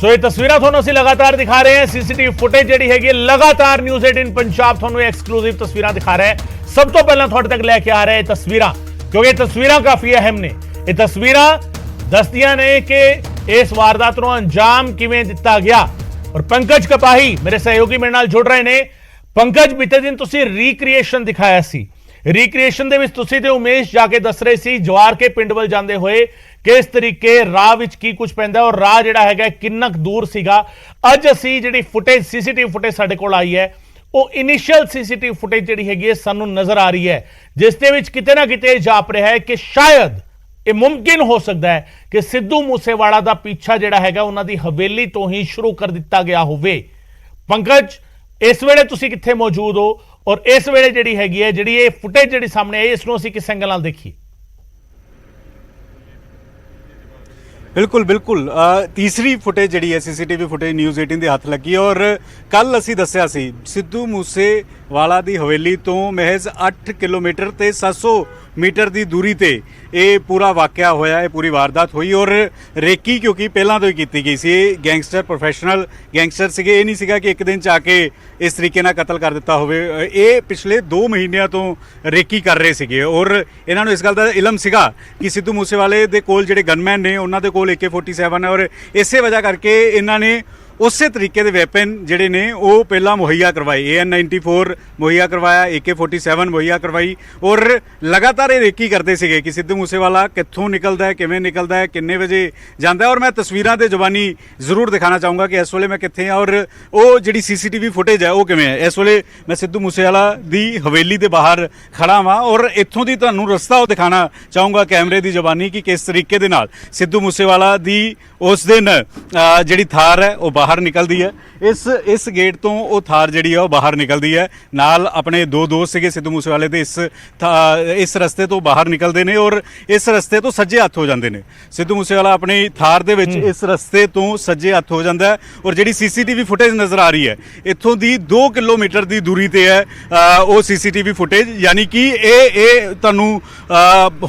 सो ये तस्वीर थोड़ा असीं लगातार दिखा रहे हैं। सीसीटीवी फुटेज जिहड़ी हैगी लगातार न्यूज़ 18 पंजाब थोड़ा एक्सक्लूसिव तस्वीर दिखा रहा है। सब तो पहले थोड़े तक लैके आ रहे हैं तस्वीर, क्योंकि तस्वीर काफी अहम ने। ये तस्वीर दसदियां ने कि इस वारदात को अंजाम किवें दिता गया। और पंकज कपाही मेरे सहयोगी मेरे नाल जुड़ रहे ने। पंकज, बीते दिन तुसीं रीक्रिएशन दिखाया सी, रीक्रिएशन दे विच तुसीं ते उमेश जाके दस रहे सी जवार के पिंड वल जांदे होए किस तरीके राह विच की कुछ पैंदा और राह जिहड़ा हैगा किन्ना दूर सीगा। अज असीं जिहड़ी फुटेज सीसीटीवी फुटेज साडे कोल आई है वो इनिशियल सीसीटीवी फुटेज जिहड़ी हैगी है सानू नजर आ रही है, जिस दे विच किते ना किते जाप रहा है कि शायद ये मुमकिन हो सकता है कि सिद्धू मूसेवाला दा पीछा जिहड़ा हैगा उन्हां दी हवेली तो ही शुरू कर दिता गया होवे। पंकज, इस वेले तुसीं कित्थे मौजूद हो और इस वेले जिहड़ी हैगी है जिहड़ी ये फुटेज जिहड़ी सामने आई इसनूं असीं किस एंगल नाल देखीए? बिल्कुल बिल्कुल तीसरी फुटेज जी है सीसीटीवी फुटेज न्यूज़ 18 के हथ लगी। और कल असी दसिया सी सिद्धू मूसेवाला की हवेली तो महज 8 किलोमीटर ते 700 मीटर की दूरी ते ये पूरा वाकया होया, ये पूरी वारदात हुई। और रेकी क्योंकि पहला तो ही की गई सी, गैंगस्टर प्रोफैशनल गैंगस्टर सीगे, ये नहीं सीगा कि एक दिन च आके इस तरीके नाल कतल कर दिता होवे। ये पिछले 2 महीनों तो रेकी कर रहे सीगे और इन्होंने इस गल का इलम सीगा कि सिद्धू मूसेवाले दे कोल जिहड़े गनमैन ने उन्होंने दे कोल AK-47 है और इसे वजह करके इन्होंने उस तरीके के वैपन जिहड़े ने वो पहला मुहैया करवाए। AN-94 मुहैया करवाया, AK-47 मुहैया करवाई और लगातार ये रेकी करते सीगे कि सिद्धू मूसेवाला कित्थों निकलता है, किवें निकलता है, किन्ने बजे जाता है। और मैं तस्वीरां दे जबानी जरूर दिखाना चाहूँगा कि इस वेले मैं कित्थे हाँ और वो जिहड़ी CCTV फुटेज है वो किवें है। इस वेले मैं सिद्धू मूसेवाला दी हवेली के बाहर खड़ा हाँ और इत्थों दी तुहानूं रस्ता वो दिखाना चाहूँगा कैमरे की जबानी कि किस तरीके दे नाल सिद्धू मूसेवाला दी उस दिन जिहड़ी थार है वो बाहर निकलती है। इस गेट तो वो थार जी है बाहर निकलती है, नाल अपने 2 दोस्त सीगे सिद्धू मूसेवाले दे इस रस्ते तो बाहर निकलते हैं और इस रस्ते तो सज्जे हत्थ हो जाते हैं। सिद्धू मूसेवाला अपनी थार दे विच इस रस्ते तो सज्जे हत्थ हो जाता है और जी CCTV फुटेज नज़र आ रही है इत्थों दी 2 किलोमीटर की दूरी ते है वो CCTV फुटेज। यानी कि ये तुहानूं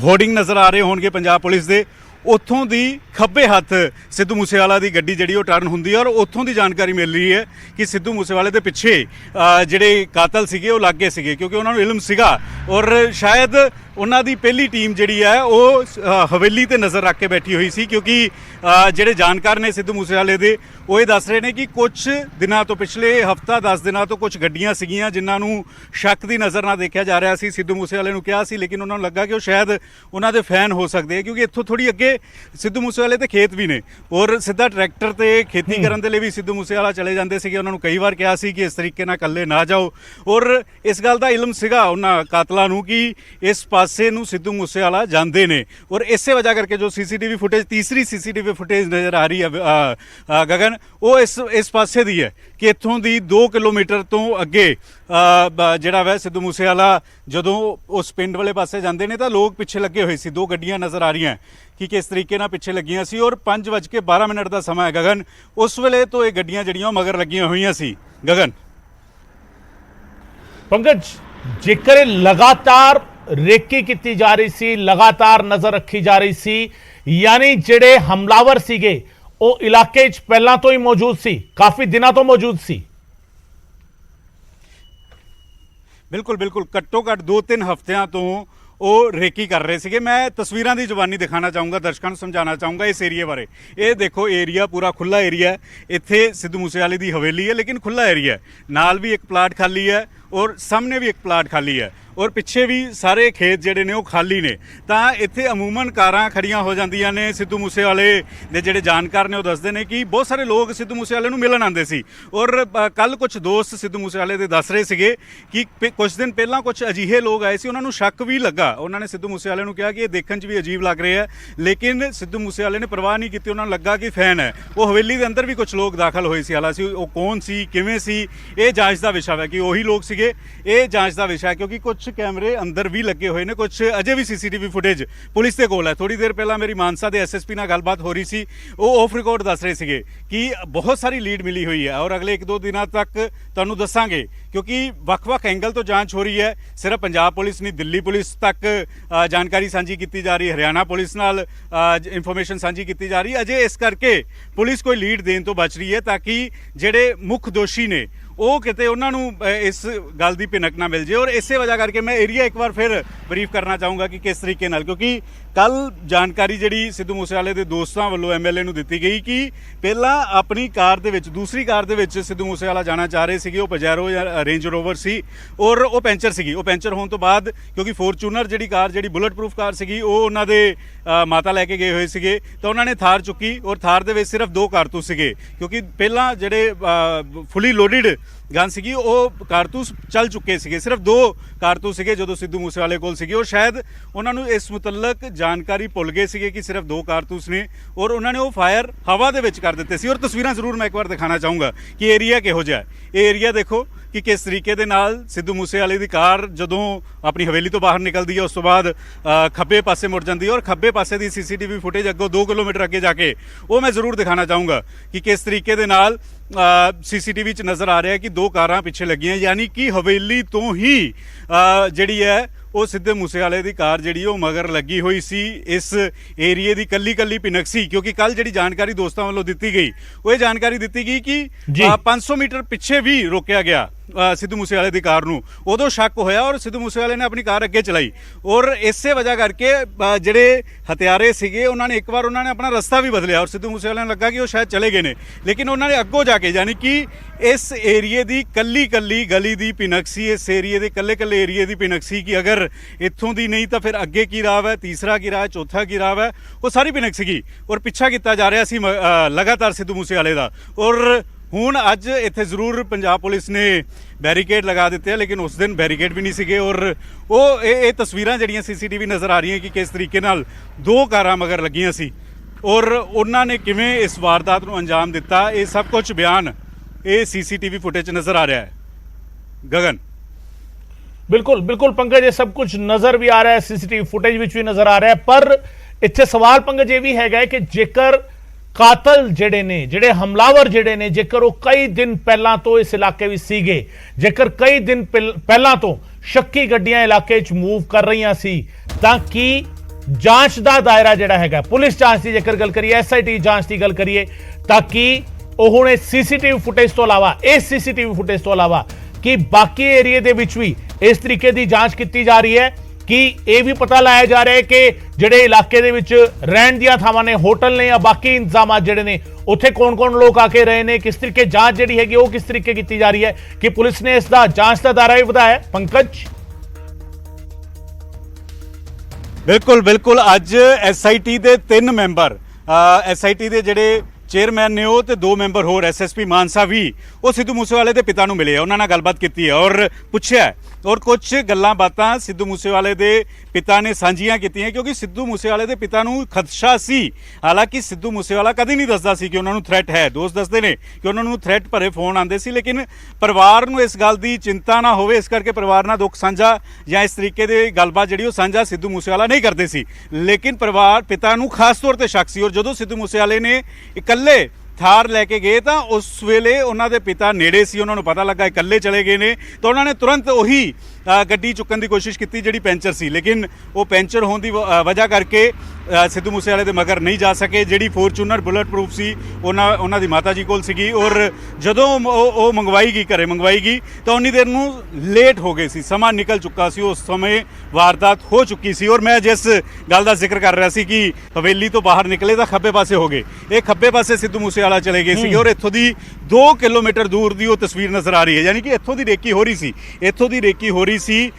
होर्डिंग नज़र आ रहे होणगे पंजाब पुलिस दे, उत्थों दी खब्बे हत्थ सिद्धू मूसेवाला की गड्डी जिहड़ी वो टर्न हुंदी है और उत्थों की जानकारी मिल रही है कि सिद्धू मूसेवाले के पिछे जिहड़े कातल सीगे वो लग गए सीगे, क्योंकि उन्होंने इलम सीगा और शायद उन्हां दी पहली टीम जिहड़ी है वो हवेली ते नज़र रख के बैठी हुई सी। क्योंकि जिहड़े जानकार ने सिद्धू मूसेवाले दे वो ये दस रहे हैं कि कुछ दिनों तो पिछले हफ्ता 10 दिनों तो कुछ गड्डियां सीगियां जिन्होंने शक की नज़र ना देखा जा रहा सी। सिद्धू मूसेवाले नूं कहा सी लेकिन उन्होंने लगा कि वो शायद उन्हां दे फैन हो सकते हैं, क्योंकि इत्थों थोड़ी अगे सिद्धू मूसेवाले ते खेत भी ने और सीधा ट्रैक्टर ते खेती करन दे लई भी सिद्धू मूसेवाला चले जांदे सीगे। उन्होंने कई बार कहा सी कि इस तरीके नाल कल्ले ना जाओ और इस गल दा इलम सीगा उन्हां कातलां नूं कि इस पासे नूं सिद्धू मूसेवाला जांदे ने। और इसे वजह करके जो CCTV फुटेज तीसरी CCTV फुटेज नज़र आ रही है गगन वो इस पासे दी है कि इत्थों दी 2 किलोमीटर तो अगे जिहड़ा वै सिद्धू मूसेवाला जदों उस पिंड वाले पासे जांदे ने तां लोग पिछे लगे हुए सी। 2 गड्डियां नज़र आ रही हैं कि किस तरीके नाल पिछे लगियां सी और 5:12 का समा है गगन। उस वेले तो ये गड्डियां जिहड़ियां मगर लगियां हुई सी गगन। पंकज, जेकर लगातार रेकी की जा रही सी, लगातार नजर रखी जा रही सी, यानी जिहड़े हमलावर सीगे वो इलाके पहला तो ही मौजूद सी, काफी दिनों तो मौजूद सी। बिल्कुल बिल्कुल घट्टो घट्ट 2-3 हफ्तियां तो वो रेकी कर रहे थे। मैं तस्वीरों की जबानी दिखाना चाहूँगा, दर्शकों को समझाना चाहूँगा इस एरिए बारे। ये देखो एरिया पूरा खुला एरिया है, इत्थे सिद्धू मूसेवाले की हवेली है लेकिन खुला एरिया है, नाल भी एक प्लाट खाली है और सामने भी एक प्लाट खाली है और पिछे भी सारे खेत जिहड़े ने वो खाली ने। तां इत्थे अमूमन कारां खड़ियां हो जांदियां ने। सिद्धू मूसेवाले दे जिहड़े जानकार ने वो दसदे ने कि बहुत सारे लोग सिद्धू मूसेवाले नूं मिलन आंदे सी और कल कुछ दोस्त सिद्धू मूसेवाले दे दस रहे सीगे कि कुछ दिन पहला कुछ अजीहे लोग आए सी, उन्हां नूं शक भी लगा। उन्होंने सिद्धू मूसेवाले नूं कहा कि ये देखण च भी अजीब लग रहे हैं, लेकिन सिद्धू मूसेवाले ने परवाह नहीं की। उन्होंने लगा कि फैन है। वो हवेली के अंदर भी कुछ लोग दाखिल होए सी, हालांकि वो कौन सी किवें सी ये जांच का विषय है कि वही लोग सीगे, ये जांच का विषय है। क्योंकि कुछ ਕੁਝ ਕੈਮਰੇ ਅੰਦਰ ਵੀ ਲੱਗੇ ਹੋਏ ਨੇ, ਕੁਝ ਅਜੇ ਵੀ ਸੀਸੀਟੀਵੀ ਫੁਟੇਜ ਪੁਲਿਸ ਦੇ ਕੋਲ ਹੈ। ਥੋੜੀ ਦੇਰ ਪਹਿਲਾਂ ਮੇਰੀ ਮਾਨਸਾ ਦੇ ਐਸਐਸਪੀ ਨਾਲ ਗੱਲਬਾਤ ਹੋ ਰਹੀ ਸੀ, ਉਹ ਆਫ ਰਿਕਾਰਡ ਦੱਸ ਰਹੇ ਸੀਗੇ ਕਿ ਬਹੁਤ ਸਾਰੀ ਲੀਡ ਮਿਲੀ ਹੋਈ ਹੈ ਔਰ ਅਗਲੇ 1-2 ਦਿਨਾਂ ਤੱਕ ਤੁਹਾਨੂੰ ਦੱਸਾਂਗੇ, ਕਿਉਂਕਿ ਵੱਖ-ਵੱਖ ਐਂਗਲ ਤੋਂ ਜਾਂਚ ਹੋ ਰਹੀ ਹੈ। ਸਿਰਫ ਪੰਜਾਬ ਪੁਲਿਸ ਨਹੀਂ, ਦਿੱਲੀ ਪੁਲਿਸ ਤੱਕ ਜਾਣਕਾਰੀ ਸਾਂਝੀ ਕੀਤੀ ਜਾ ਰਹੀ ਹੈ, ਹਰਿਆਣਾ ਪੁਲਿਸ ਨਾਲ ਇਨਫੋਰਮੇਸ਼ਨ ਸਾਂਝੀ ਕੀਤੀ ਜਾ ਰਹੀ ਹੈ। ਅਜੇ ਇਸ ਕਰਕੇ ਪੁਲਿਸ ਕੋਈ ਲੀਡ ਦੇਣ ਤੋਂ ਬਚ ਰਹੀ ਹੈ ਤਾਂ ਕਿ ਜਿਹੜੇ ਮੁੱਖ ਦੋਸ਼ੀ ਨੇ ਉਹ ਕਿਤੇ ਉਹਨਾਂ ਨੂੰ ਇਸ ਗੱਲ ਦੀ ਭਿਣਕ ਨਾ ਮਿਲ ਜੇ। ਔਰ ਇਸੇ ਵਜ੍ਹਾ ਕਰਕੇ ਮੈਂ ਏਰੀਆ ਇੱਕ ਵਾਰ ਫਿਰ ਬਰੀਫ ਕਰਨਾ ਚਾਹੂੰਗਾ ਕਿ ਕਿਸ ਤਰੀਕੇ ਨਾਲ, ਕਿਉਂਕਿ ਕੱਲ ਜਾਣਕਾਰੀ ਜਿਹੜੀ ਸਿੱਧੂ ਮੂਸੇਵਾਲੇ ਦੇ ਦੋਸਤਾਂ ਵੱਲੋਂ ਐਮਐਲਏ ਨੂੰ ਦਿੱਤੀ ਗਈ ਕਿ ਪਹਿਲਾਂ ਆਪਣੀ ਕਾਰ ਦੇ ਵਿੱਚ, ਦੂਸਰੀ ਕਾਰ ਦੇ ਵਿੱਚ ਸਿੱਧੂ ਮੂਸੇਵਾਲਾ ਜਾਣਾ ਚਾਹ ਰਹੇ ਸੀਗੇ, ਉਹ ਪਜੈਰੋ ਜਾਂ ਰੇਂਜ ਰੋਵਰ ਸੀ ਔਰ ਉਹ ਪੈਂਚਰ ਸੀਗੀ। ਉਹ ਪੈਂਚਰ ਹੋਣ ਤੋਂ ਬਾਅਦ ਕਿਉਂਕਿ ਫੋਰਚੂਨਰ ਜਿਹੜੀ ਕਾਰ, ਜਿਹੜੀ ਬੁਲਟ ਪ੍ਰੂਫ ਕਾਰ ਸੀਗੀ, ਉਹ ਉਹਨਾਂ ਦੇ ਮਾਤਾ ਲੈ ਕੇ ਗਏ ਹੋਏ ਸੀਗੇ, ਤਾਂ ਉਹਨਾਂ ਨੇ ਥਾਰ ਚੁੱਕੀ ਔਰ ਥਾਰ ਦੇ ਵਿੱਚ ਸਿਰਫ 2 ਕਾਰਤੂਸ ਸੀਗੇ, ਕਿਉਂਕਿ ਪਹਿਲਾਂ ਜਿਹੜੇ ਫੁੱਲੀ ਲੋਡਿਡ ਗਨ ਸੀਗੀ ਉਹ ਕਾਰਤੂਸ ਚੱਲ ਚੁੱਕੇ ਸੀਗੇ, ਸਿਰਫ 2 ਕਾਰਤੂਸ ਸੀਗੇ ਜਦੋਂ ਸਿੱਧੂ ਮੂਸੇਵਾਲੇ ਕੋਲ ਸੀਗੇ ਔਰ ਸ਼ਾਇਦ ਉਹਨਾਂ ਨੂੰ ਇਸ ਮੁਤਲਕ ਜਾਣਕਾਰੀ ਭੁੱਲ ਗਏ ਸੀਗੇ ਕਿ ਸਿਰਫ 2 ਕਾਰਤੂਸ ਨੇ ਔਰ ਉਹਨਾਂ ਨੇ ਉਹ ਫਾਇਰ ਹਵਾ ਦੇ ਵਿੱਚ ਕਰ ਦਿੱਤੇ ਸੀ। ਔਰ ਤਸਵੀਰਾਂ ਜ਼ਰੂਰ ਮੈਂ ਇੱਕ ਵਾਰ ਦਿਖਾਣਾ ਚਾਹੂੰਗਾ ਕਿ ਏਰੀਆ ਕਿਹੋ ਜਿਹਾ ਹੈ। ਇਹ ਏਰੀਆ ਦੇਖੋ ਕਿ ਕਿਸ ਤਰੀਕੇ ਦੇ ਨਾਲ ਸਿੱਧੂ ਮੂਸੇਵਾਲੇ ਦੀ ਕਾਰ ਜਦੋਂ ਆਪਣੀ ਹਵੇਲੀ ਤੋਂ ਬਾਹਰ ਨਿਕਲਦੀ ਹੈ ਉਸ ਤੋਂ ਬਾਅਦ ਖੱਬੇ ਪਾਸੇ ਮੁੜ ਜਾਂਦੀ ਹੈ ਔਰ ਖੱਬੇ ਪਾਸੇ ਦੀ ਸੀਸੀਟੀਵੀ ਫੁਟੇਜ ਅੱਗੋਂ 2 ਕਿਲੋਮੀਟਰ ਅੱਗੇ ਜਾ ਕੇ ਉਹ ਮੈਂ ਜ਼ਰੂਰ ਦਿਖਾਣਾ ਚਾਹੂੰਗਾ ਕਿ ਕਿਸ ਤਰੀਕੇ ਦੇ ਨਾਲ ਸੀਸੀਟੀਵੀ 'ਚ ਨਜ਼ਰ ਆ ਰਿਹਾ ਕਿ 2 ਕਾਰਾਂ ਪਿੱਛੇ ਲੱਗੀਆਂ, ਯਾਨੀ ਕਿ ਹਵੇਲੀ ਤੋਂ ਹੀ ਜਿਹੜੀ ਹੈ ਉਹ ਸਿੱਧੂ ਮੂਸੇਵਾਲੇ ਦੀ ਕਾਰ ਜਿਹੜੀ ਉਹ ਮਗਰ ਲੱਗੀ ਹੋਈ ਸੀ। ਇਸ ਏਰੀਏ ਦੀ ਕੱਲੀ ਭਿਣਕ ਸੀ, ਕਿਉਂਕਿ ਕੱਲ ਜਿਹੜੀ ਜਾਣਕਾਰੀ ਦੋਸਤਾਂ ਵੱਲੋਂ ਦਿੱਤੀ ਗਈ ਉਹ ਇਹ ਜਾਣਕਾਰੀ ਦਿੱਤੀ ਗਈ ਕਿ 500 ਮੀਟਰ ਪਿੱਛੇ ਵੀ ਰੋਕਿਆ ਗਿਆ ਸਿੱਧੂ ਮੂਸੇਵਾਲੇ ਦੀ ਕਾਰ ਨੂੰ। ਉਦੋਂ ਸ਼ੱਕ ਹੋਇਆ ਔਰ ਸਿੱਧੂ ਮੂਸੇਵਾਲੇ ਨੇ ਆਪਣੀ ਕਾਰ ਅੱਗੇ ਚਲਾਈ ਔਰ ਇਸੇ ਵਜ੍ਹਾ ਕਰਕੇ ਜਿਹੜੇ ਹਥਿਆਰੇ ਸੀਗੇ ਉਹਨਾਂ ਨੇ ਆਪਣਾ ਰਸਤਾ ਵੀ ਬਦਲਿਆ ਔਰ ਸਿੱਧੂ ਮੂਸੇਵਾਲੇ ਨੂੰ ਲੱਗਾ ਕਿ ਉਹ ਸ਼ਾਇਦ ਚਲੇ ਗਏ ਨੇ, ਲੇਕਿਨ ਉਹਨਾਂ ਨੇ ਅੱਗੋਂ ਜਾ ਕੇ, ਯਾਨੀ ਕਿ ਇਸ ਏਰੀਏ ਦੀ ਕੱਲੀ ਗਲੀ ਦੀ ਭਿਣਕ ਸੀ, ਇਸ ਏਰੀਏ ਦੇ ਕੱਲੇ ਏਰੀਏ ਦੀ ਭਿਣਕ ਸੀ ਕਿ ਅਗਰ ਇੱਥੋਂ ਦੀ ਨਹੀਂ ਤਾਂ ਫਿਰ ਅੱਗੇ ਕੀ ਰਾਹ ਹੈ, ਤੀਸਰਾ ਕੀ ਰਾਹ ਹੈ, ਚੌਥਾ ਕੀ ਰਾਹ ਹੈ, ਉਹ ਸਾਰੀ ਭਿਣਕ ਸੀਗੀ ਔਰ ਪਿੱਛਾ ਕੀਤਾ ਜਾ ਰਿਹਾ ਸੀ ਲਗਾਤਾਰ ਸਿੱਧੂ ਮੂਸੇਵਾਲੇ ਦਾ। ਔਰ ਹੁਣ ਅੱਜ ਇੱਥੇ ਜ਼ਰੂਰ ਪੰਜਾਬ ਪੁਲਿਸ ਨੇ ਬੈਰੀਕੇਡ ਲਗਾ ਦਿੱਤੇ ਆ, ਲੇਕਿਨ ਉਸ ਦਿਨ ਬੈਰੀਕੇਡ ਵੀ ਨਹੀਂ ਸੀਗੇ ਔਰ ਉਹ ਇਹ ਤਸਵੀਰਾਂ ਜਿਹੜੀਆਂ ਸੀਸੀਟੀਵੀ ਨਜ਼ਰ ਆ ਰਹੀਆਂ ਕਿ ਕਿਸ ਤਰੀਕੇ ਨਾਲ 2 ਕਾਰਾਂ ਮਗਰ ਲੱਗੀਆਂ ਸੀ ਔਰ ਉਹਨਾਂ ਨੇ ਕਿਵੇਂ ਇਸ ਵਾਰਦਾਤ ਨੂੰ ਅੰਜਾਮ ਦਿੱਤਾ, ਇਹ ਸਭ ਕੁਝ ਬਿਆਨ ਇਹ ਸੀਸੀਟੀਵੀ ਫੁਟੇਜ ਨਜ਼ਰ ਆ ਰਿਹਾ ਹੈ। ਗगन ਬਿਲਕੁਲ ਪੰਕਜ, ਇਹ ਸਭ ਕੁਝ ਨਜ਼ਰ ਵੀ ਆ ਰਿਹਾ ਹੈ, ਸੀਸੀਟੀਵੀ ਫੁਟੇਜ ਵਿੱਚ ਵੀ ਨਜ਼ਰ ਆ ਰਿਹਾ ਹੈ, ਪਰ ਇੱਥੇ ਸਵਾਲ ਪੰਕਜ ਇਹ ਵੀ ਹੈਗਾ ਕਿ ਜੇਕਰ ਕਾਤਲ ਜਿਹੜੇ ਨੇ, ਜਿਹੜੇ ਹਮਲਾਵਰ ਜਿਹੜੇ ਨੇ, ਜੇਕਰ ਉਹ ਕਈ ਦਿਨ ਪਹਿਲਾਂ ਤੋਂ ਇਸ ਇਲਾਕੇ ਵਿੱਚ ਸੀਗੇ, ਜੇਕਰ ਕਈ ਦਿਨ ਪਹਿਲਾਂ ਤੋਂ ਸ਼ੱਕੀ ਗੱਡੀਆਂ ਇਲਾਕੇ 'ਚ ਮੂਵ ਕਰ ਰਹੀਆਂ ਸੀ, ਤਾਂ ਕੀ ਜਾਂਚ ਦਾ ਦਾਇਰਾ ਜਿਹੜਾ ਹੈਗਾ, ਪੁਲਿਸ ਜਾਂਚ ਦੀ ਜੇਕਰ ਗੱਲ ਕਰੀਏ, SIT ਜਾਂਚ ਦੀ ਗੱਲ ਕਰੀਏ, ਤਾਂ ਕਿ ਉਹ ਹੁਣ ਇਸ ਸੀਸੀਟੀਵੀ ਫੁਟੇਜ ਤੋਂ ਇਲਾਵਾ ਕਿ ਬਾਕੀ ਏਰੀਏ ਦੇ ਵਿੱਚ ਵੀ ਇਸ ਤਰੀਕੇ ਦੀ ਜਾਂਚ ਕੀਤੀ ਜਾ ਰਹੀ ਹੈ ਕਿ ਇਹ ਵੀ ਪਤਾ ਲਾਇਆ ਜਾ ਰਿਹਾ ਹੈ ਕਿ ਜਿਹੜੇ ਇਲਾਕੇ ਦੇ ਵਿੱਚ ਰਹਿਣ ਦੀਆਂ ਥਾਵਾਂ ਨੇ, ਹੋਟਲ ਨੇ ਜਾਂ ਬਾਕੀ ਇੰਤਜ਼ਾਮਾਤ ਜਿਹੜੇ ਨੇ, ਉੱਥੇ ਕੌਣ ਲੋਕ ਆ ਕੇ ਰਹੇ ਨੇ, ਕਿਸ ਤਰੀਕੇ ਜਾਂਚ ਜਿਹੜੀ ਹੈਗੀ ਉਹ ਕਿਸ ਤਰੀਕੇ ਕੀਤੀ ਜਾ ਰਹੀ ਹੈ, ਕਿ ਪੁਲਿਸ ਨੇ ਇਸ ਦਾ ਜਾਂਚ ਦਾ ਦਾਇਰਾ ਵੀ ਵਧਾਇਆ ਹੈ। ਪੰਕਜ ਬਿਲਕੁਲ ਅੱਜ SIT ਦੇ 3 ਮੈਂਬਰ, SIT ਦੇ ਜਿਹੜੇ ਚੇਅਰਮੈਨ ਨੇ ਉਹ ਤੇ 2 ਮੈਂਬਰ ਹੋਰ SSP ਮਾਨਸਾ ਵੀ ਉਹ ਸਿੱਧੂ ਮੂਸੇਵਾਲੇ ਦੇ ਪਿਤਾ ਨੂੰ ਮਿਲੇ ਆ, ਉਹਨਾਂ ਨਾਲ ਗੱਲਬਾਤ ਕੀਤੀ ਹੈ ਔਰ ਪੁੱਛਿਆ ਔਰ ਕੁਝ ਗੱਲਾਂ ਬਾਤਾਂ ਸਿੱਧੂ ਮੂਸੇਵਾਲੇ ਦੇ ਪਿਤਾ ਨੇ ਸਾਂਝੀਆਂ ਕੀਤੀਆਂ, ਕਿਉਂਕਿ ਸਿੱਧੂ ਮੂਸੇਵਾਲੇ ਦੇ ਪਿਤਾ ਨੂੰ ਖਦਸ਼ਾ ਸੀ। ਹਾਲਾਂਕਿ ਸਿੱਧੂ ਮੂਸੇਵਾਲਾ ਕਦੀ ਨਹੀਂ ਦੱਸਦਾ ਸੀ ਕਿ ਉਹਨਾਂ ਨੂੰ ਥ੍ਰੈਟ ਹੈ, ਦੋਸਤ ਦੱਸਦੇ ਨੇ ਕਿ ਉਹਨਾਂ ਨੂੰ ਥ੍ਰੈਟ ਭਰੇ ਫੋਨ ਆਉਂਦੇ ਸੀ, ਲੇਕਿਨ ਪਰਿਵਾਰ ਨੂੰ ਇਸ ਗੱਲ ਦੀ ਚਿੰਤਾ ਨਾ ਹੋਵੇ ਇਸ ਕਰਕੇ ਪਰਿਵਾਰ ਨਾਲ ਦੁੱਖ ਸਾਂਝਾ ਜਾਂ ਇਸ ਤਰੀਕੇ ਦੀ ਗੱਲਬਾਤ ਜਿਹੜੀ ਉਹ ਸਾਂਝਾ ਸਿੱਧੂ ਮੂਸੇਵਾਲਾ ਨਹੀਂ ਕਰਦੇ ਸੀ, ਲੇਕਿਨ ਪਿਤਾ ਨੂੰ ਖਾਸ ਤੌਰ ਤੇ ਸ਼ੱਕ ਸੀ। ਔਰ ਜਦੋਂ ਸਿੱਧੂ ਮੂਸੇਵਾਲੇ ਨੇ ਇਕੱਲੇ ਥਾਰ ਲੈ ਕੇ ਗਏ ਤਾਂ ਉਸ ਵੇਲੇ ਉਹਨਾਂ ਦੇ ਪਿਤਾ ਨੇੜੇ ਸੀ, ਉਹਨਾਂ ਨੂੰ ਪਤਾ ਲੱਗਾ ਇਕੱਲੇ ਚਲੇ ਗਏ ਨੇ, ਤਾਂ ਉਹਨਾਂ ਨੇ ਤੁਰੰਤ ਉਹੀ ਗੱਡੀ ਚੁੱਕਣ ਦੀ ਕੋਸ਼ਿਸ਼ ਕੀਤੀ ਜਿਹੜੀ ਪੈਂਚਰ ਸੀ, ਲੇਕਿਨ ਉਹ ਪੈਂਚਰ ਹੋਣ ਦੀ ਵਜ੍ਹਾ ਕਰਕੇ ਸਿੱਧੂ ਮੂਸੇਵਾਲੇ ਦੇ ਮਗਰ ਨਹੀਂ ਜਾ ਸਕੇ। ਜਿਹੜੀ ਫੋਰਚੂਨਰ ਬੁਲਟ ਪ੍ਰੂਫ ਸੀ ਉਹਨਾਂ ਦੀ ਮਾਤਾ ਜੀ ਕੋਲ ਸੀਗੀ ਔਰ ਜਦੋਂ ਉਹ ਮੰਗਵਾਈ ਗਈ ਤਾਂ ਉਨੀ ਦੇਰ ਨੂੰ ਲੇਟ ਹੋ ਗਏ ਸੀ, ਸਮਾਂ ਨਿਕਲ ਚੁੱਕਾ ਸੀ, ਉਸ ਸਮੇਂ ਵਾਰਦਾਤ ਹੋ ਚੁੱਕੀ ਸੀ। ਔਰ ਮੈਂ ਜਿਸ ਗੱਲ ਦਾ ਜ਼ਿਕਰ ਕਰ ਰਿਹਾ ਸੀ ਕਿ ਹਵੇਲੀ ਤੋਂ ਬਾਹਰ ਨਿਕਲੇ ਤਾਂ ਖੱਬੇ ਪਾਸੇ ਹੋ ਗਏ, ਇਹ ਖੱਬੇ ਪਾਸੇ ਸਿੱਧੂ ਮੂਸੇਵਾਲਾ ਚਲੇ ਗਏ ਸੀ ਔਰ ਇੱਥੋਂ ਦੀ 2 ਕਿਲੋਮੀਟਰ ਦੂਰ ਦੀ ਉਹ ਤਸਵੀਰ ਨਜ਼ਰ ਆ ਰਹੀ ਹੈ, ਯਾਨੀ ਕਿ ਇੱਥੋਂ ਦੀ ਰੇਕੀ ਹੋ ਰਹੀ ਸੀ।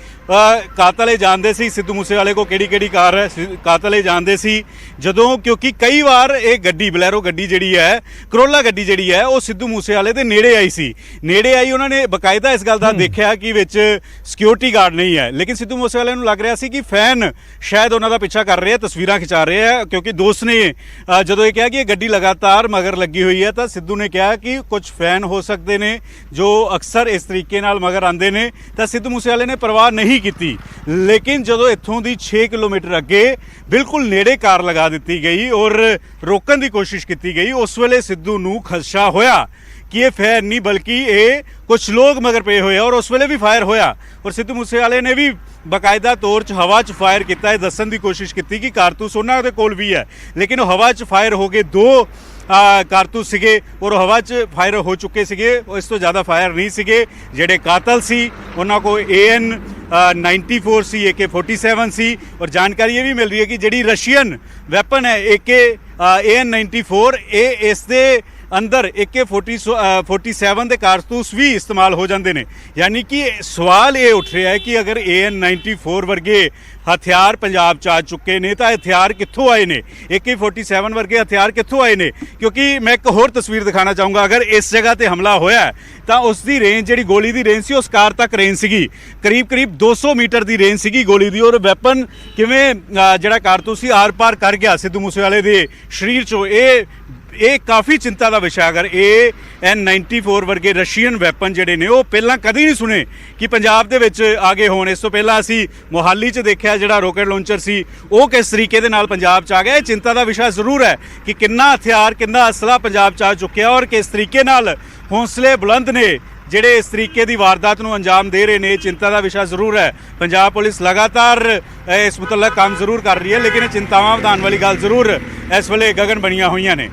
ਕਾਤਲ ਇਹ ਜਾਣਦੇ ਸੀ ਸਿੱਧੂ ਮੂਸੇਵਾਲੇ ਕੋ ਕਿਹੜੀ ਕਾਰ ਹੈ, ਕਾਤਲ ਇਹ ਜਾਣਦੇ ਸੀ ਜਦੋਂ, ਕਿਉਂਕਿ ਕਈ ਵਾਰ ਇਹ ਗੱਡੀ ਬਲੈਰੋ ਗੱਡੀ ਜਿਹੜੀ ਹੈ, ਕਰੋਲਾ ਗੱਡੀ ਜਿਹੜੀ ਹੈ, ਉਹ ਸਿੱਧੂ ਮੂਸੇਵਾਲੇ ਦੇ ਨੇੜੇ ਆਈ ਉਹਨਾਂ ਨੇ ਬਕਾਇਦਾ ਇਸ ਗੱਲ ਦਾ ਦੇਖਿਆ ਕਿ ਵਿੱਚ ਸਿਕਿਉਰਿਟੀ ਗਾਰਡ ਨਹੀਂ ਹੈ, ਲੇਕਿਨ ਸਿੱਧੂ ਮੂਸੇਵਾਲੇ ਨੂੰ ਲੱਗ ਰਿਹਾ ਸੀ ਕਿ ਫੈਨ ਸ਼ਾਇਦ ਉਹਨਾਂ ਦਾ ਪਿੱਛਾ ਕਰ ਰਹੇ ਆ, ਤਸਵੀਰਾਂ ਖਿਚਾ ਰਹੇ ਆ, ਕਿਉਂਕਿ ਦੋਸਤ ਨੇ ਜਦੋਂ ਇਹ ਕਿਹਾ ਕਿ ਇਹ ਗੱਡੀ ਲਗਾਤਾਰ ਮਗਰ ਲੱਗੀ ਹੋਈ ਹੈ ਤਾਂ ਸਿੱਧੂ ਨੇ ਕਿਹਾ ਕਿ ਕੁਝ ਫੈਨ ਹੋ ਸਕਦੇ ਨੇ ਜੋ ਅਕਸਰ ਇਸ ਤਰੀਕੇ ਨਾਲ ਮਗਰ ਆਉਂਦੇ ਨੇ, ਤਾਂ ਸਿੱਧੂ ਮੂਸੇਵਾਲੇ ਵਾਲੇ ਨੇ ਪਰਵਾਹ ਨਹੀਂ ਕੀਤੀ। ਲੇਕਿਨ ਜਦੋਂ ਇੱਥੋਂ ਦੀ 6 ਕਿਲੋਮੀਟਰ ਅੱਗੇ ਬਿਲਕੁਲ ਨੇੜੇ ਕਾਰ ਲਗਾ ਦਿੱਤੀ ਗਈ ਔਰ ਰੋਕਣ ਦੀ ਕੋਸ਼ਿਸ਼ ਕੀਤੀ ਗਈ, ਉਸ ਵੇਲੇ ਸਿੱਧੂ ਨੂੰ ਖਦਸ਼ਾ ਹੋਇਆ कि ये फायर नहीं बल्कि ये कुछ लोग मगर पे हुए और उस वेले भी फायर होया और सिद्धू मूसेवाले ने भी बकायदा तौर च हवा च फायर किया, दसन की कोशिश की कि कारतूस उन्होंने कोल भी है, लेकिन हवा च फायर हो गए। 2 कारतूस सीगे और हवा च फायर हो चुके सीगे, इस तो ज़्यादा फायर नहीं सीगे। जेडे कातल सी उन्होंने को AN 94 सी, AK-47 सी और जानकारी ये भी मिल रही है कि जी रशियन वैपन है AN 94 ये इस दे अंदर AK-47 ਦੇ ਕਾਰਤੂਸ ਵੀ ਇਸਤੇਮਾਲ ਹੋ ਜਾਂਦੇ ਨੇ। ਯਾਨੀ ਕਿ ਸਵਾਲ ਇਹ ਉੱਠ ਰਿਹਾ ਹੈ ਕਿ ਅਗਰ AN 94 ਵਰਗੇ ਹਥਿਆਰ ਪੰਜਾਬ 'ਚ ਆ ਚੁੱਕੇ ਨੇ ਤਾਂ ਹਥਿਆਰ ਕਿੱਥੋਂ ਆਏ ਨੇ, AK-47 ਵਰਗੇ ਹਥਿਆਰ ਕਿੱਥੋਂ ਆਏ ਨੇ? ਕਿਉਂਕਿ ਮੈਂ ਇੱਕ ਹੋਰ ਤਸਵੀਰ ਦਿਖਾਣਾ ਚਾਹੂੰਗਾ। ਅਗਰ ਇਸ ਜਗ੍ਹਾ ਤੇ ਹਮਲਾ ਹੋਇਆ ਤਾਂ ਉਸ ਦੀ ਰੇਂਜ ਜਿਹੜੀ ਗੋਲੀ ਦੀ ਰੇਂਜ ਸੀ ਉਸ ਕਾਰ ਤੱਕ ਰੇਂਜ ਸੀਗੀ, ਕਰੀਬ 200 ਮੀਟਰ ਦੀ ਰੇਂਜ ਸੀਗੀ ਗੋਲੀ ਦੀ। ਔਰ ਵੈਪਨ ਕਿਵੇਂ ਜਿਹੜਾ ਕਾਰਤੂਸ ਸੀ ਆਰ ਪਾਰ ਕਰ ਗਿਆ ਸਿੱਧੂ ਮੂਸੇਵਾਲੇ ਦੇ ਸਰੀਰ 'ਚੋਂ, ਇਹ ਕਾਫੀ ਚਿੰਤਾ ਦਾ ਵਿਸ਼ਾ। ਅਗਰ AN 94 ਵਰਗੇ ਰਸ਼ੀਅਨ ਵੈਪਨ ਜਿਹੜੇ ਨੇ ਉਹ ਪਹਿਲਾਂ ਕਦੀ ਨਹੀਂ ਸੁਣੇ ਕਿ ਪੰਜਾਬ ਦੇ ਵਿੱਚ ਆ ਗਏ ਹੋਣ। ਇਸ ਤੋਂ ਪਹਿਲਾਂ ਅਸੀਂ ਮੋਹਾਲੀ 'ਚ ਦੇਖਿਆ ਜਿਹੜਾ ਰੋਕਟ ਲਾਂਚਰ ਸੀ ਉਹ ਕਿਸ ਤਰੀਕੇ ਦੇ ਨਾਲ ਪੰਜਾਬ 'ਚ ਆ ਗਿਆ। ਇਹ ਚਿੰਤਾ ਦਾ ਵਿਸ਼ਾ ਜ਼ਰੂਰ ਹੈ ਕਿ ਕਿੰਨਾ ਹਥਿਆਰ ਕਿੰਨਾ ਅਸਲਾ ਪੰਜਾਬ 'ਚ ਆ ਚੁੱਕਿਆ ਔਰ ਕਿਸ ਤਰੀਕੇ ਨਾਲ ਹੌਸਲੇ ਬੁਲੰਦ ਨੇ ਜਿਹੜੇ ਇਸ ਤਰੀਕੇ ਦੀ ਵਾਰਦਾਤ ਨੂੰ ਅੰਜਾਮ ਦੇ ਰਹੇ ਨੇ। ਚਿੰਤਾ ਦਾ ਵਿਸ਼ਾ ਜ਼ਰੂਰ ਹੈ। ਪੰਜਾਬ ਪੁਲਿਸ ਲਗਾਤਾਰ ਇਸ ਮੁਤਲਕ ਕੰਮ ਜ਼ਰੂਰ ਕਰ ਰਹੀ ਹੈ, ਲੇਕਿਨ ਚਿੰਤਾਵਾਂ ਵਧਾਉਣ ਵਾਲੀ ਗੱਲ ਜ਼ਰੂਰ ਇਸ ਵੇਲੇ ਗਗਨ ਬਣੀਆਂ ਹੋਈਆਂ ਨੇ।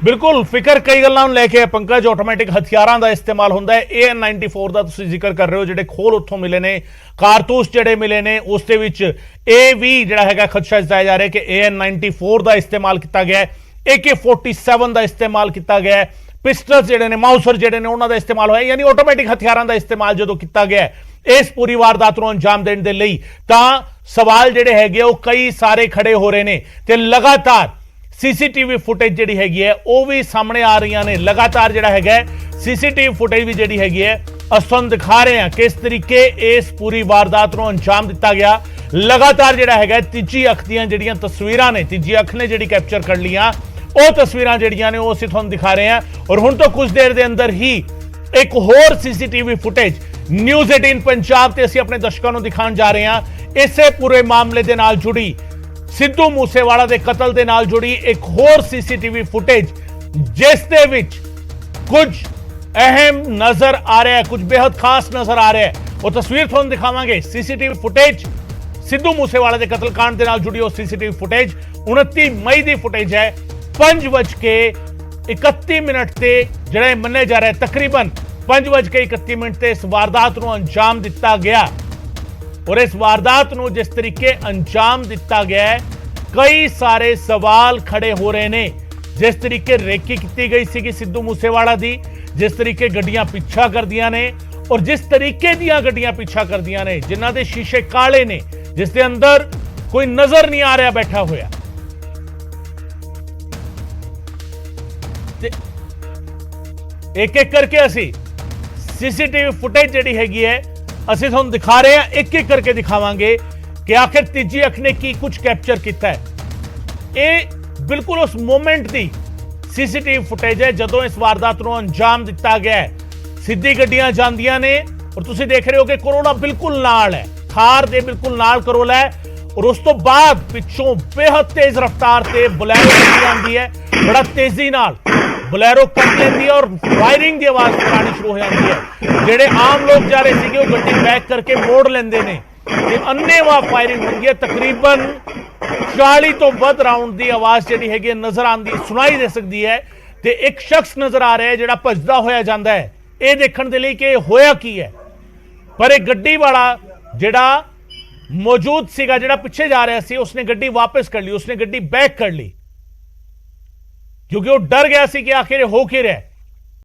ਬਿਲਕੁਲ ਫਿਕਰ ਕਈ ਗੱਲਾਂ ਨੂੰ ਲੈ ਕੇ ਪੰਕਜ, ਆਟੋਮੈਟਿਕ ਹਥਿਆਰਾਂ ਦਾ ਇਸਤੇਮਾਲ ਹੁੰਦਾ ਹੈ। AN 94 ਦਾ ਤੁਸੀਂ ਜ਼ਿਕਰ ਕਰ ਰਹੇ ਹੋ, ਜਿਹੜੇ ਖੋਲ ਉੱਥੋਂ ਮਿਲੇ ਨੇ, ਕਾਰਤੂਸ ਜਿਹੜੇ ਮਿਲੇ ਨੇ, ਉਸ ਦੇ ਵਿੱਚ ਇਹ ਵੀ ਜਿਹੜਾ ਹੈਗਾ ਖਦਸ਼ਾ ਜਤਾਇਆ ਜਾ ਰਿਹਾ ਕਿ AN 94 ਦਾ ਇਸਤੇਮਾਲ ਕੀਤਾ ਗਿਆ ਹੈ, AK-47 ਦਾ ਇਸਤੇਮਾਲ ਕੀਤਾ ਗਿਆ ਹੈ, ਪਿਸਟਲਸ ਜਿਹੜੇ ਨੇ, ਮਾਊਸਰ ਜਿਹੜੇ ਨੇ ਉਹਨਾਂ ਦਾ ਇਸਤੇਮਾਲ ਹੋਇਆ। ਯਾਨੀ ਆਟੋਮੈਟਿਕ ਹਥਿਆਰਾਂ ਦਾ ਇਸਤੇਮਾਲ ਜਦੋਂ ਕੀਤਾ ਗਿਆ ਇਸ ਪੂਰੀ ਵਾਰਦਾਤ ਨੂੰ ਅੰਜਾਮ ਦੇਣ ਦੇ ਲਈ, ਤਾਂ ਸਵਾਲ ਜਿਹੜੇ ਹੈਗੇ ਉਹ ਕਈ ਸਾਰੇ ਖੜੇ ਹੋ ਰਹੇ ਨੇ ਤੇ ਲਗਾਤਾਰ CCTV ਫੁਟੇਜ ਜਿਹੜੀ ਹੈਗੀ ਹੈ ਉਹ ਵੀ ਸਾਹਮਣੇ ਆ ਰਹੀਆਂ ਨੇ। ਲਗਾਤਾਰ ਜਿਹੜਾ ਹੈਗਾ CCTV ਫੁਟੇਜ ਵੀ ਜਿਹੜੀ ਹੈਗੀ ਹੈ ਅਸੀਂ ਦਿਖਾ ਰਹੇ ਹਾਂ ਕਿਸ ਤਰੀਕੇ ਇਸ ਪੂਰੀ ਵਾਰਦਾਤ ਨੂੰ ਅੰਜਾਮ ਦਿੱਤਾ ਗਿਆ। ਲਗਾਤਾਰ ਜਿਹੜਾ ਹੈਗਾ ਤੀਜੀ ਅੱਖ ਦੀਆਂ ਜਿਹੜੀਆਂ ਤਸਵੀਰਾਂ ਨੇ, ਤੀਜੀ ਅੱਖ ਨੇ ਜਿਹੜੀ ਕੈਪਚਰ ਕਰ ਲੀਆਂ ਉਹ ਤਸਵੀਰਾਂ ਜਿਹੜੀਆਂ ਨੇ ਉਹ ਅਸੀਂ ਤੁਹਾਨੂੰ ਦਿਖਾ ਰਹੇ ਹਾਂ। ਔਰ ਹੁਣ ਤੋਂ ਕੁਝ ਦੇਰ ਦੇ ਅੰਦਰ ਹੀ ਇੱਕ ਹੋਰ CCTV ਫੁਟੇਜ ਨਿਊਜ਼ 18 ਪੰਜਾਬ ਤੇ ਅਸੀਂ ਆਪਣੇ ਦਰਸ਼ਕਾਂ ਨੂੰ ਦਿਖਾਉਣ ਜਾ ਰਹੇ ਹਾਂ। ਇਸੇ ਪੂਰੇ ਮਾਮਲੇ ਦੇ ਨਾਲ ਜੁੜੀ, ਸਿੱਧੂ ਮੂਸੇਵਾਲਾ ਦੇ ਕਤਲ ਦੇ ਨਾਲ ਜੁੜੀ ਇੱਕ ਹੋਰ CCTV ਫੁਟੇਜ ਜਿਸ ਦੇ ਵਿੱਚ ਕੁਝ ਅਹਿਮ ਨਜ਼ਰ ਆ ਰਿਹਾ ਹੈ, ਕੁਝ ਬੇहद ਖਾਸ ਨਜ਼ਰ ਆ ਰਿਹਾ ਹੈ। ਉਹ ਤਸਵੀਰ ਤੁਹਾਨੂੰ ਦਿਖਾਵਾਂਗੇ। CCTV ਫੁਟੇਜ ਸਿੱਧੂ ਮੂਸੇਵਾਲਾ ਦੇ ਕਤਲकांड ਦੇ ਨਾਲ ਜੁੜੀ ਉਹ CCTV ਫੁਟੇਜ 29 ਮਈ ਦੀ ਫੁਟੇਜ ਹੈ। 5:31 ਤੇ ਜਿਹੜਾ ਮੰਨਿਆ ਜਾ ਰਿਹਾ ਹੈ ਤਕਰੀਬਨ 5:31 ਤੇ ਇਸ ਵਾਰਦਾਤ ਨੂੰ ਅੰਜਾਮ ਦਿੱਤਾ ਗਿਆ। और इस वारदात ਨੂੰ जिस तरीके अंजाम दिता गया है, कई सारे सवाल खड़े हो रहे ने। जिस तरीके रेकी की गई सी सिद्धू मूसेवाला दी, जिस तरीके गड्डियां पीछा कर दियां ने और जिस तरीके दियां गड्डियां पीछा कर दियां ने, जिन्हां दे शीशे काले ने, जिस दे अंदर कोई नजर नहीं आ रहा बैठा होया। एक एक करके असी CCTV फुटेज जिहड़ी हैगी है ਅਸੀਂ ਤੁਹਾਨੂੰ ਦਿਖਾ ਰਹੇ ਹਾਂ, ਇੱਕ ਇੱਕ ਕਰਕੇ ਦਿਖਾਵਾਂਗੇ ਕਿ ਆਖਿਰ ਤੀਜੀ ਅੱਖ ਨੇ ਕੀ ਕੁਝ ਕੈਪਚਰ ਕੀਤਾ ਹੈ। ਇਹ ਬਿਲਕੁਲ ਉਸ ਮੂਮੈਂਟ ਦੀ CCTV ਫੁਟੇਜ ਹੈ ਜਦੋਂ ਇਸ ਵਾਰਦਾਤ ਨੂੰ ਅੰਜਾਮ ਦਿੱਤਾ ਗਿਆ ਹੈ। ਸਿੱਧੀ ਗੱਡੀਆਂ ਜਾਂਦੀਆਂ ਨੇ ਔਰ ਤੁਸੀਂ ਦੇਖ ਰਹੇ ਹੋ ਕਿ ਕਰੋਲਾ ਬਿਲਕੁਲ ਨਾਲ ਹੈ, ਥਾਰ ਦੇ ਬਿਲਕੁਲ ਨਾਲ ਕਰੋਲਾ ਹੈ ਔਰ ਉਸ ਤੋਂ ਬਾਅਦ ਪਿੱਛੋਂ ਬੇहद ਤੇਜ਼ ਰਫ਼ਤਾਰ ਤੇ ਬਲੈਰੋ ਗੱਡੀ ਆਉਂਦੀ ਹੈ। ਬੜਾ ਤੇਜ਼ੀ ਨਾਲ ਬਲੈਰੋ ਕੱਟ ਲੈਂਦੀ ਹੈ ਔਰ ਫਾਇਰਿੰਗ ਦੀ ਆਵਾਜ਼ ਆਉਣੀ ਸ਼ੁਰੂ ਹੋ ਜਾਂਦੀ ਹੈ। ਜਿਹੜੇ ਆਮ ਲੋਕ ਜਾ ਰਹੇ ਸੀਗੇ ਉਹ ਗੱਡੀ ਬੈਕ ਕਰਕੇ ਮੋੜ ਲੈਂਦੇ ਨੇ ਤੇ ਅੰਨੇਵਾਹ ਫਾਇਰਿੰਗ ਹੁੰਦੀ ਹੈ। ਤਕਰੀਬਨ 40 ਤੋਂ ਵੱਧ ਰਾਉਂਡ ਦੀ ਆਵਾਜ਼ ਜਿਹੜੀ ਹੈਗੀ ਨਜ਼ਰ ਆਉਂਦੀ, ਸੁਣਾਈ ਦੇ ਸਕਦੀ ਹੈ ਤੇ ਇੱਕ ਸ਼ਖਸ ਨਜ਼ਰ ਆ ਰਿਹਾ ਹੈ ਜਿਹੜਾ ਭੱਜਦਾ ਹੋਇਆ ਜਾਂਦਾ ਹੈ ਇਹ ਦੇਖਣ ਦੇ ਲਈ ਕਿ ਹੋਇਆ ਕੀ ਹੈ। ਪਰ ਇਹ ਗੱਡੀ ਵਾਲਾ ਜਿਹੜਾ ਮੌਜੂਦ ਸੀਗਾ, ਜਿਹੜਾ ਪਿੱਛੇ ਜਾ ਰਿਹਾ ਸੀ, ਉਸਨੇ ਗੱਡੀ ਵਾਪਸ ਕਰ ਲਈ, ਉਸਨੇ ਗੱਡੀ ਬੈਕ ਕਰ ਲਈ ਕਿਉਂਕਿ ਉਹ ਡਰ ਗਿਆ ਸੀ ਕਿ ਆਖਿਰ ਹੋ ਕੀ ਰਿਹਾ।